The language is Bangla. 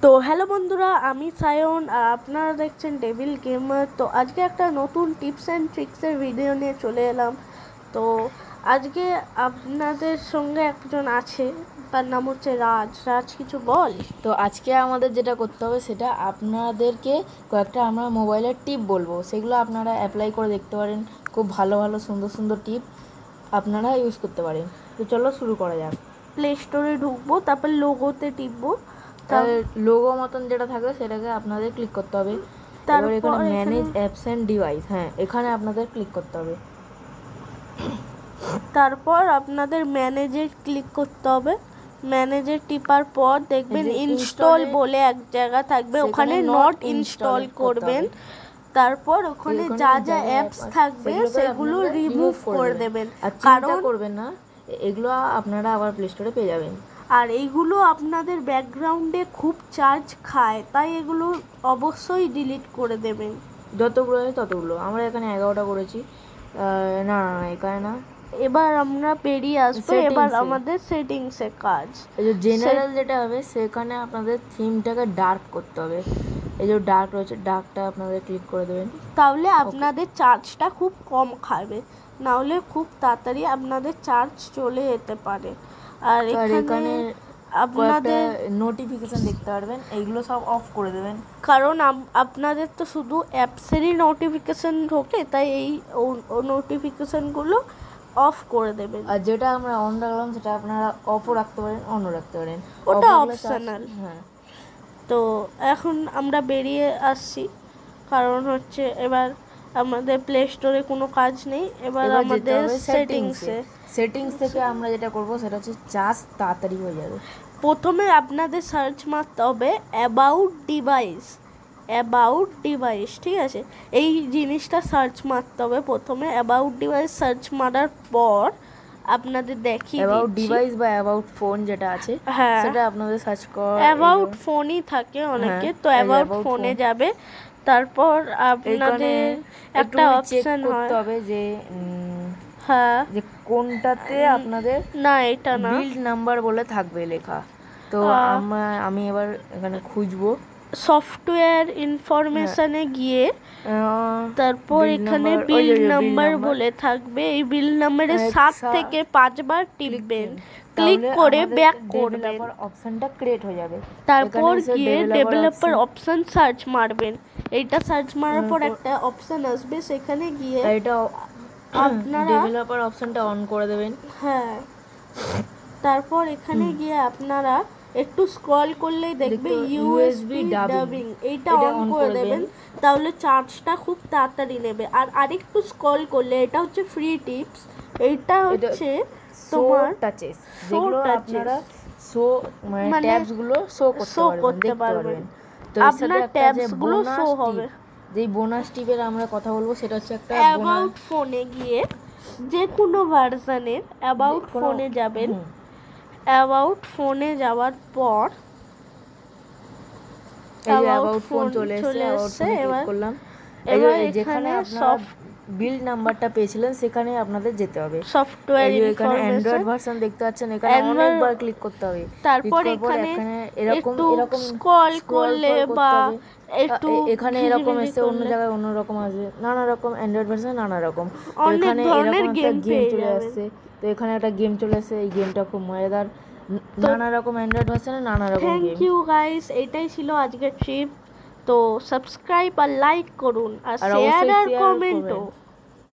তো হ্যালো বন্ধুরা, আমি সায়ন আর আপনারা দেখছেন ডেভিল গেমার। তো আজকে একটা নতুন টিপস অ্যান্ড ট্রিক্সের ভিডিও নিয়ে চলে এলাম। তো আজকে আপনাদের সঙ্গে একজন আছে, তার নাম হচ্ছে রাজ। রাজ, কিছু বল। তো আজকে আমাদের যেটা করতে হবে সেটা আপনাদেরকে কয়েকটা আমরা মোবাইলের টিপ বলবো, সেগুলো আপনারা অ্যাপ্লাই করে দেখতে পারেন। খুব ভালো ভালো সুন্দর সুন্দর টিপ আপনারা ইউজ করতে পারেন। তো চলো শুরু করা যাক। প্লে স্টোরে ঢুকবো, তারপর লোগোতে টিপবো, লোগো মতন যেটা থাকবে সেটাকে আপনাদের ক্লিক করতে হবে। তারপর এখানে ম্যানেজ অ্যাপস অ্যান্ড ডিভাইস, হ্যাঁ এখানে আপনাদের ক্লিক করতে হবে। তারপর আপনাদের ম্যানেজে ক্লিক করতে হবে। ম্যানেজে টিপার পর দেখবেন ইনস্টল বলে এক জায়গা থাকবে, ওখানে নট ইনস্টল করবেন। তারপর ওখানে যা যা অ্যাপস থাকবে সেগুলো রিমুভ করে দেবেন। কারণ করবেন না, এগুলো আপনারা আবার প্লে স্টোরে পেয়ে যাবেন। আর এইগুলো আপনাদের ব্যাকগ্রাউন্ডে খুব চার্জ খায়, তাই এগুলো অবশ্যই ডিলিট করে দেবেন। যতগুলো আছে ততগুলো। আমরা এখানে 11টা করেছি। না এখানে না। এবার আমরা বেরিয়ে আসবো। এবার আমাদের সেটিংসে কাজ। এই যে জেনারেল যেটা হবে সেখানে আপনাদের থিমটাকে ডার্ক করতে হবে। এই যে ডার্ক রয়েছে, ডার্কটা আপনাদের ক্লিক করে দেবেন। তাহলে আপনাদের চার্জটা খুব কম খাবে, না হলে খুব তাড়াতাড়ি আপনাদের চার্জ চলে যেতে পারে। আর এখানে আপনাদের নোটিফিকেশন দেখতে পারবেন, এইগুলো সব অফ করে দেবেন। কারণ আপনাদের তো শুধু অ্যাপসেরই নোটিফিকেশন ঢোকে, তাই এই নোটিফিকেশনগুলো অফ করে দেবেন। আর যেটা আমরা অন রাখলাম সেটা আপনারা অফও রাখতে পারেন, অনও রাখতে পারেন, ওটা অপশনাল। হ্যাঁ। তো এখন আমরা বেরিয়ে আসছি, কারণ হচ্ছে এবার আমাদের প্লে স্টোরে কোনো কাজ নেই। এবার আমাদের সেটিংস থেকে আমরা যেটা করব সেটা হচ্ছে চার্জ তাড়াতাড়ি হয়ে যাবে। প্রথমে আপনাদের সার্চ মারতে হবে অ্যাবাউট ডিভাইস, ঠিক আছে? এই জিনিসটা সার্চ মারতে হবে প্রথমে। অ্যাবাউট ডিভাইস সার্চ মারার পর আপনাদের দেখিয়ে অ্যাবাউট ডিভাইস বা অ্যাবাউট ফোন যেটা আছে সেটা আপনাদের সার্চ কর। অ্যাবাউট ফোনই থাকে অনেকে, তো অ্যাবাউট ফোনে যাবে। তারপর আপনাদের একটা অপশন করতে হবে যে যে কোনটাতে আপনাদের না, এটা না, বিল্ড নাম্বার বলে থাকবে লেখা। তো আমি এবার এখানে খুঁজবো সফটওয়্যার ইনফরমেশনে গিয়ে, তারপর এখানে বিল নাম্বার বলে থাকবে। এই বিল নাম্বারে 7 থেকে 5 বার টিপবেন, ক্লিক করে ব্যাক করবেন, অপশনটা ক্রিয়েট হয়ে যাবে। তারপর গিয়ে ডেভেলপার অপশন সার্চ মারবেন। এইটা সার্চ মারার পর একটা অপশন আসবে, সেখানে গিয়ে এটা আপনারা ডেভেলপার অপশনটা অন করে দেবেন। হ্যাঁ, তারপর এখানে গিয়ে আপনারা একটু স্ক্রল করলেই দেখবে ইউএসবি ডাবিং, এইটা অন করে দেবেন। তাহলে চার্জটা খুব তাড়াতাড়ি নেবে। আর আরেকটু স্ক্রল করলে, এটা হচ্ছে ফ্রি টিপস, এইটা হচ্ছে তোমার টাচেস, যেগুলো আপনারা মানে ট্যাবস গুলো শো করতে পারবেন। তো আপনার ট্যাবস গুলো শো হবে। যেই বোনাস টিপের আমরা কথা বলবো সেটা হচ্ছে একটা অ্যাবাউট ফোনে গিয়ে যে কোনো ভার্সনের অ্যাবাউট ফোনে যাবেন। অ্যাবাউট ফোনে যাওয়ার পর অ্যাবাউট ফোন চলে এসেছে। এবার করলাম, যেখানে আপনারা বিল্ড নাম্বারটা পেয়েছিলেন সেখানে আপনাদের যেতে হবে। সফটওয়্যার এখানে অ্যান্ড্রয়েড ভার্সন দেখতে পাচ্ছেন, এখানে অনেকবার ক্লিক করতে হবে। তারপর এখানে এরকম স্ক্রল করলে বা এখানে এরকম এসে অন্য জায়গায় অন্য রকম আসবে, নানা রকম অ্যান্ড্রয়েড ভার্সন নানা রকম। এখানে এরকম একটা গেম চলে আসছে, তো এখানে একটা গেম চলে আসছে, এই গেমটা খুব মজাদার। নানা রকম অ্যান্ড্রয়েড ভার্সনে নানা রকম গেম। থ্যাংক ইউ গাইস, এটাই ছিল আজকের ট্রিপ। তো সাবস্ক্রাইব আর লাইক করুন, আর শেয়ার আর কমেন্টও।